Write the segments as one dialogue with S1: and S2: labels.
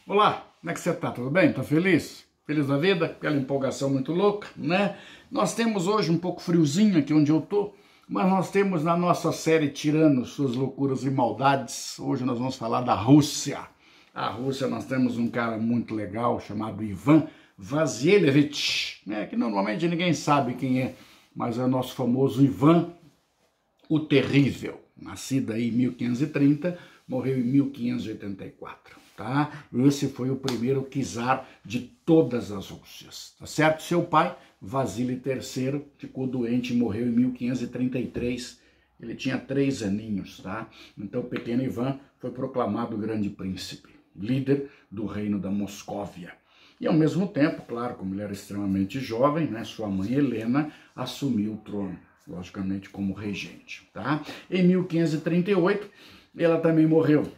S1: Olá, como é que você tá? Tudo bem? Tá feliz? Feliz da vida? Aquela empolgação muito louca, né? Nós temos hoje um pouco friozinho aqui onde eu tô, mas nós temos na nossa série Tirando Suas Loucuras e Maldades, hoje nós vamos falar da Rússia. A Rússia, nós temos um cara muito legal chamado Ivan Vasilevich, né? Que normalmente ninguém sabe quem é, mas é o nosso famoso Ivan o Terrível, nascido aí em 1530, morreu em 1584. Tá? Esse foi o primeiro czar de todas as Rússias, tá certo? Seu pai, Vasily III, ficou doente e morreu em 1533. Ele tinha 3 aninhos, tá? Então o pequeno Ivan foi proclamado grande príncipe, líder do reino da Moscóvia. E ao mesmo tempo, claro, como ele era extremamente jovem, né, sua mãe Helena assumiu o trono, logicamente como regente, tá? Em 1538, ela também morreu.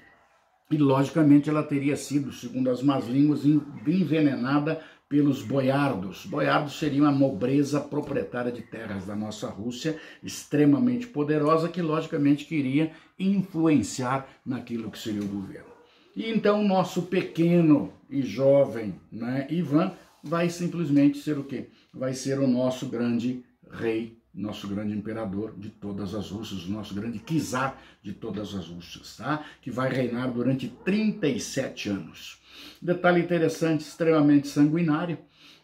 S1: E, logicamente, ela teria sido, segundo as más línguas, envenenada pelos boiardos. Boiardos seriam a nobreza proprietária de terras da nossa Rússia, extremamente poderosa, que, logicamente, queria influenciar naquilo que seria o governo. E então, nosso pequeno e jovem, né, Ivan vai simplesmente ser o quê? Vai ser o nosso grande rei, nosso grande imperador de todas as Rússias, o nosso grande czar de todas as Rússias, tá? Que vai reinar durante 37 anos. Detalhe interessante, extremamente sanguinário,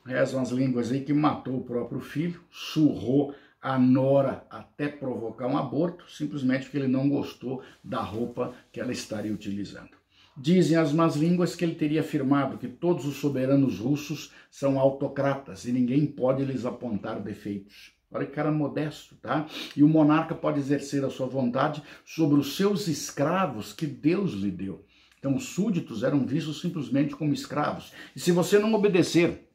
S1: rezam as línguas aí que matou o próprio filho, surrou a nora até provocar um aborto, simplesmente porque ele não gostou da roupa que ela estaria utilizando. Dizem as más línguas que ele teria afirmado que todos os soberanos russos são autocratas e ninguém pode lhes apontar defeitos. Olha que cara modesto, tá? E o monarca pode exercer a sua vontade sobre os seus escravos que Deus lhe deu. Então os súditos eram vistos simplesmente como escravos. E se você não obedecer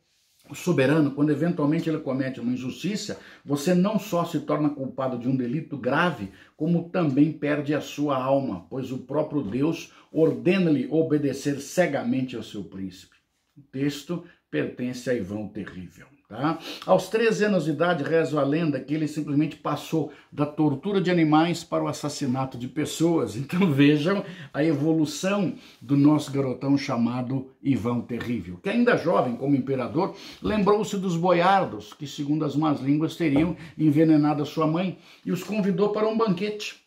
S1: o soberano, quando eventualmente ele comete uma injustiça, você não só se torna culpado de um delito grave, como também perde a sua alma, pois o próprio Deus ordena-lhe obedecer cegamente ao seu príncipe. O texto pertence a Ivan o Terrível. Tá? Aos 13 anos de idade, reza a lenda que ele simplesmente passou da tortura de animais para o assassinato de pessoas. Então vejam a evolução do nosso garotão chamado Ivan o Terrível, que ainda jovem como imperador, lembrou-se dos boiardos, que segundo as más línguas teriam envenenado a sua mãe, e os convidou para um banquete.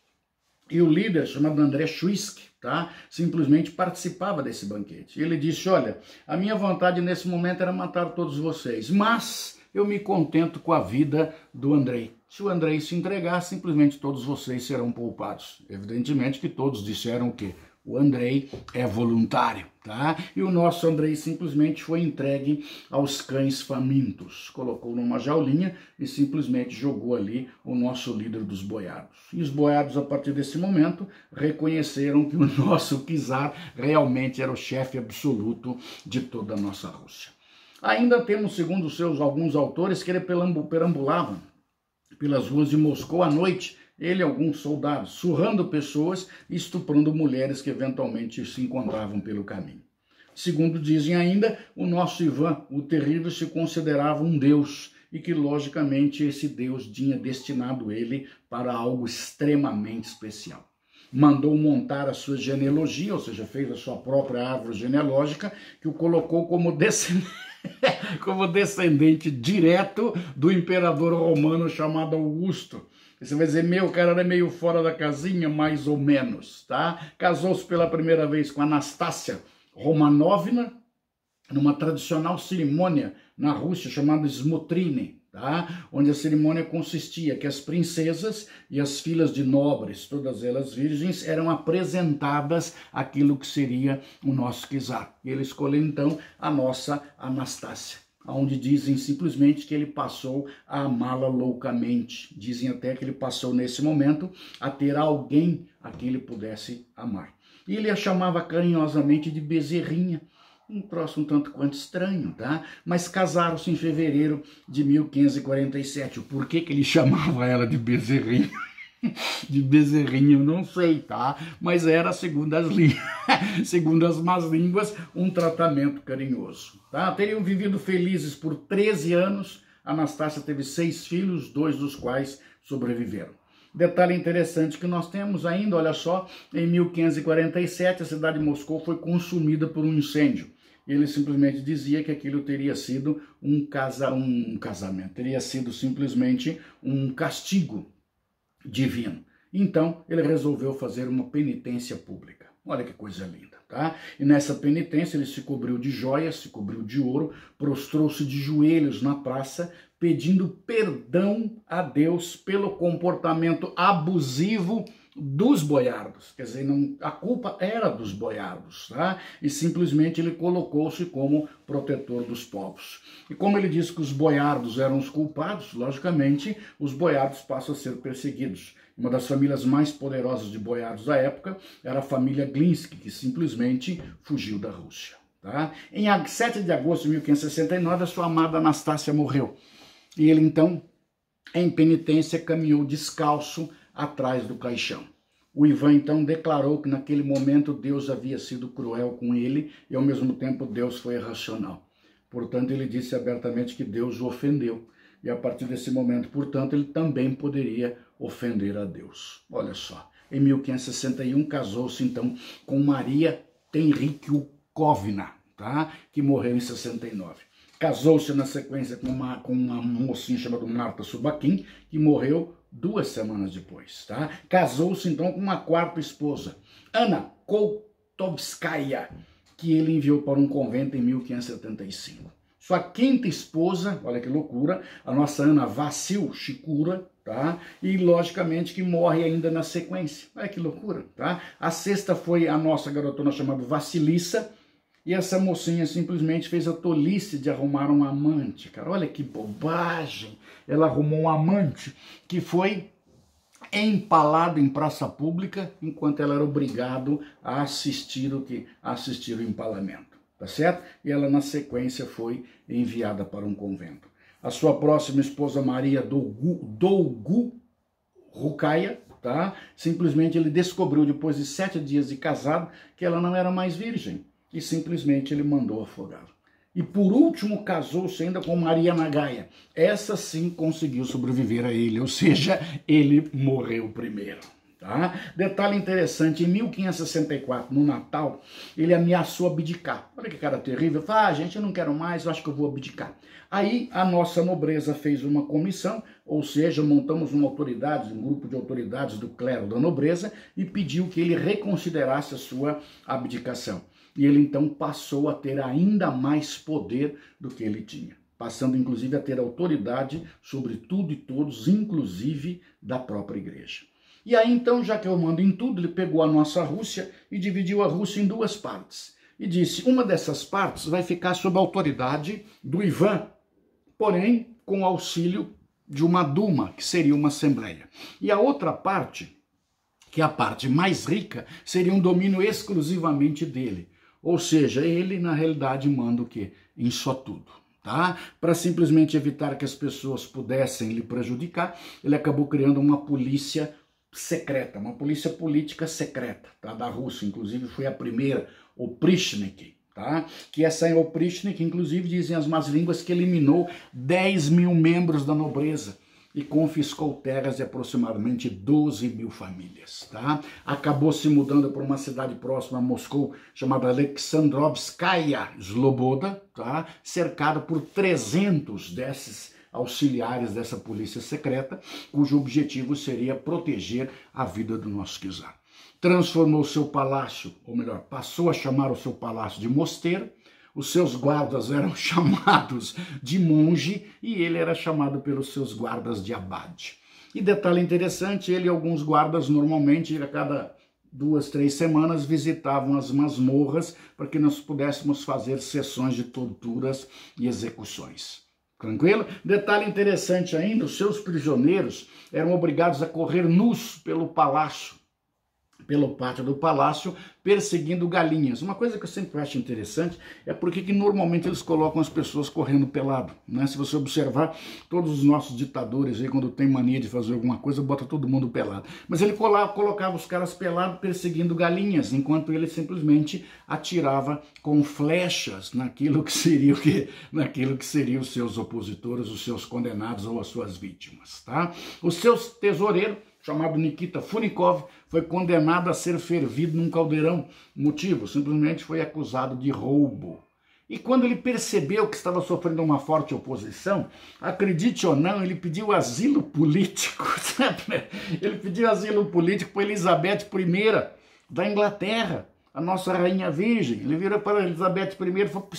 S1: E o líder, chamado André Schwisky, tá, simplesmente participava desse banquete. E ele disse, olha, a minha vontade nesse momento era matar todos vocês, mas eu me contento com a vida do Andrei. Se o Andrei se entregar, simplesmente todos vocês serão poupados. Evidentemente que todos disseram o quê? O Andrei é voluntário, tá? E o nosso Andrei simplesmente foi entregue aos cães famintos. Colocou numa jaulinha e simplesmente jogou ali o nosso líder dos boiados. E os boiados, a partir desse momento, reconheceram que o nosso czar realmente era o chefe absoluto de toda a nossa Rússia. Ainda temos, segundo alguns autores, que ele perambulava pelas ruas de Moscou à noite, ele e alguns soldados, surrando pessoas e estuprando mulheres que eventualmente se encontravam pelo caminho. Segundo dizem ainda, o nosso Ivan, o Terrível, se considerava um deus e que, logicamente, esse deus tinha destinado ele para algo extremamente especial. Mandou montar a sua genealogia, ou seja, fez a sua própria árvore genealógica, que o colocou como descendente direto do imperador romano chamado Augusto. Você vai dizer, meu, o cara era meio fora da casinha, mais ou menos, tá? Casou-se pela primeira vez com Anastácia Romanovna, numa tradicional cerimônia na Rússia chamada Smotrine, tá? Onde a cerimônia consistia que as princesas e as filhas de nobres, todas elas virgens, eram apresentadas aquilo que seria o nosso czar. E ele escolheu então a nossa Anastácia, onde dizem simplesmente que ele passou a amá-la loucamente. Dizem até que ele passou nesse momento a ter alguém a quem ele pudesse amar. E ele a chamava carinhosamente de Bezerrinha, um troço um tanto quanto estranho, tá? Mas casaram-se em fevereiro de 1547. O porquê que ele chamava ela de Bezerrinha? De Bezerrinha, eu não sei, tá? Mas era, segundo as más línguas, um tratamento carinhoso, tá? Teriam vivido felizes por 13 anos. Anastácia teve 6 filhos, 2 dos quais sobreviveram. Detalhe interessante que nós temos ainda, olha só, em 1547 a cidade de Moscou foi consumida por um incêndio. Ele simplesmente dizia que aquilo teria sido um casamento, teria sido simplesmente um castigo divino. Então, ele resolveu fazer uma penitência pública. Olha que coisa linda, tá? E nessa penitência ele se cobriu de joias, se cobriu de ouro, prostrou-se de joelhos na praça, pedindo perdão a Deus pelo comportamento abusivo dos boiardos. Quer dizer, a culpa era dos boiardos, tá? E simplesmente ele colocou-se como protetor dos povos. E como ele disse que os boiardos eram os culpados, logicamente, os boiardos passam a ser perseguidos. Uma das famílias mais poderosas de boiardos da época era a família Glinsky, que simplesmente fugiu da Rússia. Tá? Em 7 de agosto de 1569, a sua amada Anastácia morreu. E ele, então, em penitência, caminhou descalço atrás do caixão. O Ivan, então, declarou que naquele momento Deus havia sido cruel com ele e, ao mesmo tempo, Deus foi irracional. Portanto, ele disse abertamente que Deus o ofendeu. E a partir desse momento, portanto, ele também poderia ofender a Deus. Olha só, em 1561 casou-se então com Maria Tenrikovna, tá? Que morreu em 69. Casou-se na sequência com uma mocinha chamada Marta Subakin, que morreu 2 semanas depois, tá? Casou-se então com uma quarta esposa, Anna Koltovskaya, que ele enviou para um convento em 1575. Sua quinta esposa, olha que loucura, a nossa Ana Vassilchikura, tá? E logicamente que morre ainda na sequência. Olha que loucura, tá? A sexta foi a nossa garotona chamada Vassilissa, e essa mocinha simplesmente fez a tolice de arrumar um amante, cara. Olha que bobagem. Ela arrumou um amante que foi empalado em praça pública enquanto ela era obrigada a assistir o empalamento. Tá certo? E ela, na sequência, foi enviada para um convento. A sua próxima esposa, Maria Dolgorukaya, tá? Simplesmente ele descobriu, depois de 7 dias de casado, que ela não era mais virgem. E simplesmente ele mandou afogá-la. E por último, casou-se ainda com Maria Nagaia. Essa sim conseguiu sobreviver a ele, ou seja, ele morreu primeiro. Tá? Detalhe interessante, em 1564, no Natal, ele ameaçou abdicar. Olha que cara terrível. Falou, gente, eu não quero mais, eu acho que eu vou abdicar. Aí a nossa nobreza fez uma comissão, ou seja, montamos uma autoridade, um grupo de autoridades do clero da nobreza e pediu que ele reconsiderasse a sua abdicação. E ele então passou a ter ainda mais poder do que ele tinha, passando inclusive a ter autoridade sobre tudo e todos, inclusive da própria igreja. E aí então, já que eu mando em tudo, ele pegou a nossa Rússia e dividiu a Rússia em 2 partes. E disse, uma dessas partes vai ficar sob a autoridade do Ivan, porém com auxílio de uma Duma, que seria uma assembleia. E a outra parte, que é a parte mais rica, seria um domínio exclusivamente dele. Ou seja, ele na realidade manda o quê? Em só tudo. Tá? Para simplesmente evitar que as pessoas pudessem lhe prejudicar, ele acabou criando uma polícia secreta, uma polícia política secreta, tá? Da Rússia, inclusive foi a primeira, Oprichnik, tá? Que essa Oprichnik, inclusive, dizem as más línguas que eliminou 10.000 membros da nobreza e confiscou terras de aproximadamente 12.000 famílias, tá? Acabou se mudando para uma cidade próxima a Moscou, chamada Alexandrovskaya Sloboda, tá? Cercada por 300 desses auxiliares dessa polícia secreta, cujo objetivo seria proteger a vida do nosso czar. Transformou seu palácio, ou melhor, passou a chamar o seu palácio de mosteiro, os seus guardas eram chamados de monge e ele era chamado pelos seus guardas de abade. E detalhe interessante, ele e alguns guardas normalmente a cada 2, 3 semanas visitavam as masmorras para que nós pudéssemos fazer sessões de torturas e execuções. Tranquilo? Detalhe interessante ainda, os seus prisioneiros eram obrigados a correr nus pelo palácio, pelo pátio do palácio, perseguindo galinhas. Uma coisa que eu sempre acho interessante é porque que normalmente eles colocam as pessoas correndo pelado, né? Se você observar, todos os nossos ditadores aí, quando tem mania de fazer alguma coisa, bota todo mundo pelado. Mas ele colocava os caras pelados perseguindo galinhas, enquanto ele simplesmente atirava com flechas naquilo que seria o quê? Naquilo que seriam os seus opositores, os seus condenados ou as suas vítimas, tá? O seu tesoureiro, chamado Nikita Funikov, foi condenado a ser fervido num caldeirão. Motivo, simplesmente foi acusado de roubo. E quando ele percebeu que estava sofrendo uma forte oposição, acredite ou não, ele pediu asilo político. Ele pediu asilo político para Elizabeth I da Inglaterra, a nossa rainha virgem. Ele virou para Elizabeth I e falou: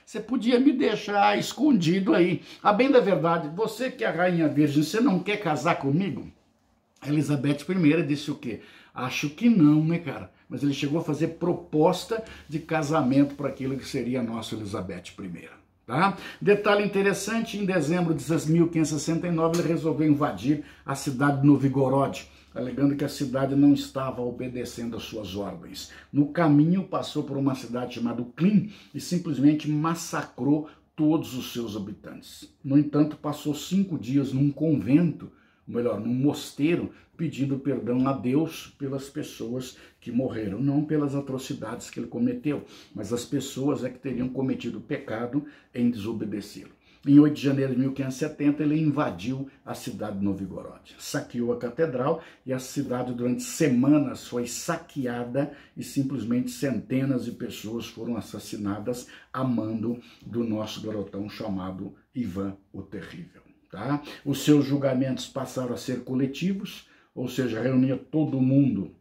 S1: você podia me deixar escondido aí. A bem da verdade, você que é a rainha virgem, você não quer casar comigo? A Elizabeth I disse o quê? Acho que não, né, cara? Mas ele chegou a fazer proposta de casamento para aquilo que seria a nossa Elizabeth I. Tá? Detalhe interessante, em dezembro de 1569 ele resolveu invadir a cidade de Novgorod, alegando que a cidade não estava obedecendo às suas ordens. No caminho passou por uma cidade chamada Klin e simplesmente massacrou todos os seus habitantes. No entanto, passou 5 dias num convento, melhor, num mosteiro, pedindo perdão a Deus pelas pessoas que morreram, não pelas atrocidades que ele cometeu, mas as pessoas é que teriam cometido pecado em desobedecê-lo. Em 8 de janeiro de 1570, ele invadiu a cidade de Novgorod, saqueou a catedral e a cidade durante semanas foi saqueada e simplesmente centenas de pessoas foram assassinadas a mando do nosso garotão chamado Ivan o Terrível. Tá? Os seus julgamentos passaram a ser coletivos, ou seja, reunia todo mundo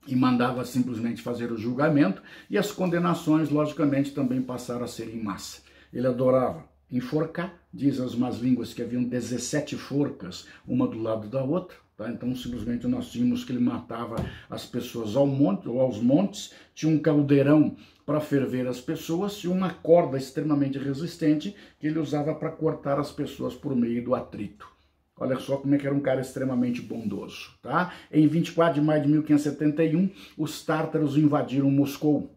S1: e mandava simplesmente fazer o julgamento, e as condenações, logicamente, também passaram a ser em massa. Ele adorava enforcar, diz as más línguas que haviam 17 forcas, uma do lado da outra, tá? Então simplesmente nós tínhamos que ele matava as pessoas ao monte ou aos montes, tinha um caldeirão para ferver as pessoas e uma corda extremamente resistente que ele usava para cortar as pessoas por meio do atrito. Olha só como é que era um cara extremamente bondoso, tá? Em 24 de maio de 1571, os tártaros invadiram Moscou,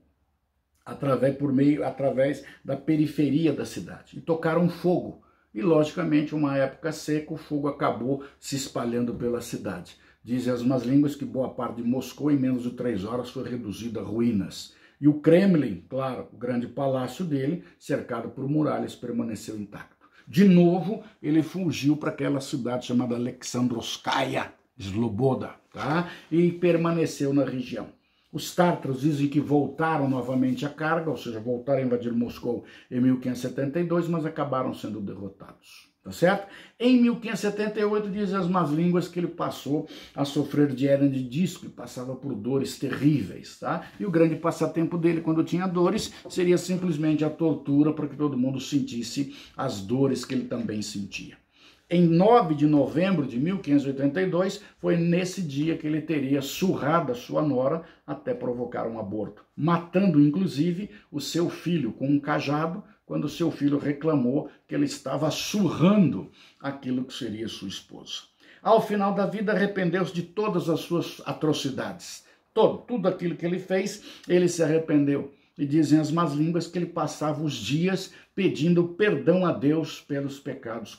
S1: através da periferia da cidade, e tocaram fogo. E, logicamente, uma época seca, o fogo acabou se espalhando pela cidade. Dizem as más línguas que boa parte de Moscou, em menos de 3 horas, foi reduzida a ruínas. E o Kremlin, claro, o grande palácio dele, cercado por muralhas, permaneceu intacto. De novo, ele fugiu para aquela cidade chamada Alexandrovskaya, Sloboda, tá? E permaneceu na região. Os tártaros dizem que voltaram novamente à carga, ou seja, voltaram a invadir Moscou em 1572, mas acabaram sendo derrotados, tá certo? Em 1578, dizem as más línguas que ele passou a sofrer de hérnia de disco e passava por dores terríveis, tá? E o grande passatempo dele, quando tinha dores, seria simplesmente a tortura para que todo mundo sentisse as dores que ele também sentia. Em 9 de novembro de 1582, foi nesse dia que ele teria surrado a sua nora até provocar um aborto, matando inclusive o seu filho com um cajado, quando seu filho reclamou que ele estava surrando aquilo que seria sua esposa. Ao final da vida, arrependeu-se de todas as suas atrocidades. Tudo aquilo que ele fez, ele se arrependeu. E dizem as más línguas que ele passava os dias pedindo perdão a Deus pelos pecados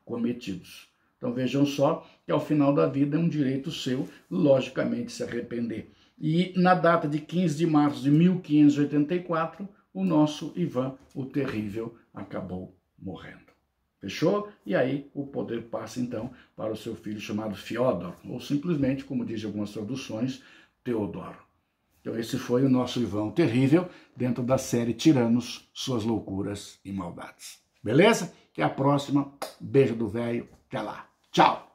S1: cometidos. Então vejam só que ao final da vida é um direito seu, logicamente, se arrepender. E na data de 15 de março de 1584, o nosso Ivan o Terrível acabou morrendo. Fechou? E aí o poder passa então para o seu filho chamado Fiodor, ou simplesmente, como dizem algumas traduções, Teodoro. Então esse foi o nosso Ivan o Terrível, dentro da série Tiranos, Suas Loucuras e Maldades. Beleza? Até a próxima. Beijo do velho. Até lá. Tchau.